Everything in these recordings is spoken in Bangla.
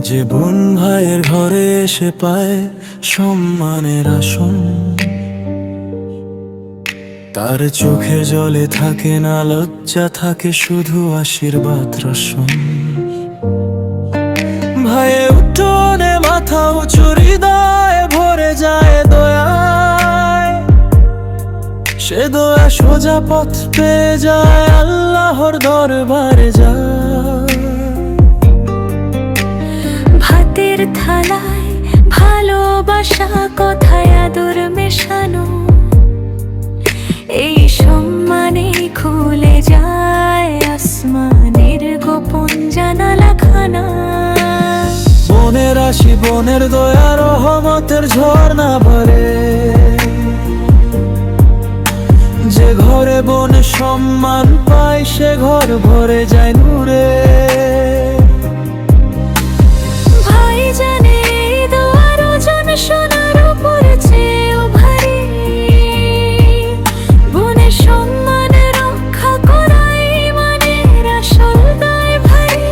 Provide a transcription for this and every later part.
যে বোন ভাইয়ের ঘরে এসে পায় সম্মানের আসন, তার চোখে জলে থাকে না লজ্জা, থাকে শুধু আশীর্বাদ রসন। ভাইয়ে উঠোনে মাথা উঁচু, হৃদয়ে ভরে যায় দয়ায়। সে দয়া সোজা পথ পেয়ে যায়, আল্লাহর দরবারে যায়। ভাতের থালায় ভালোবাসা, কথায় আদর মেশানো, এই সম্মানে খুলে যায় আসমানের গোপন জানালা খানা। বনের রাশি বনের দয়া রহমতের ঝর্ণা ভরে, যে ঘরে বোন সম্মান পায় সে ঘর ভরে যায় নূরে। ভাই জানে এই দোয়ার ওজন সোনার উপরে চেয়েও ভারী, বোনের সম্মান রক্ষা করাই ইমানের আসল দায় ভারী।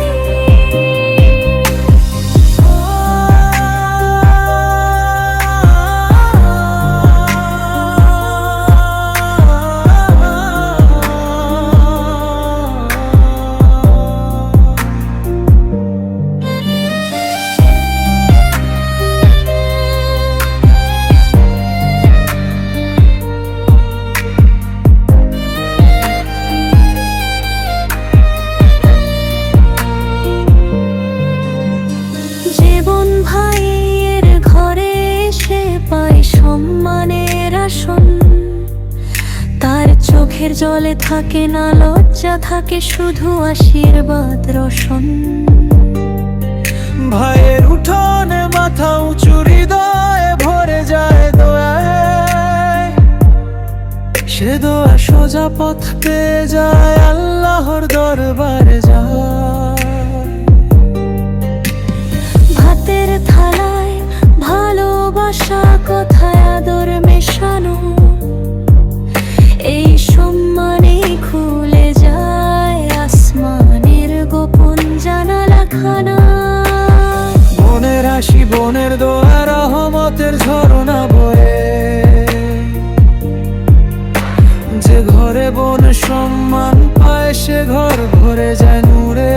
জীবন ভাইয়ের ঘরে এসে পায় সম্মানের আসন, তার চোখের জলে থাকে না লজ্জা, থাকে শুধু আশীর্বাদ রসন। ভাইয়ের উঠোনে মাথা উঁচু, হৃদয়ে ভরে যায় দয়ায়। সে দোয়া সোজা পথ পেয়ে যায়, আল্লাহর দরবারে যায়। ভাতের থালায় ভালোবাসা, কথায় আদর মেশানো, এই সম্মানে খুলে যায় আসমানের গোপন জানালা খানা। বনের রাশি বনের দোয়া রহমতের ঝর্ণা বয়ে, যে ঘরে বোন সম্মান পায় সে ঘর ভরে যায় নূরে।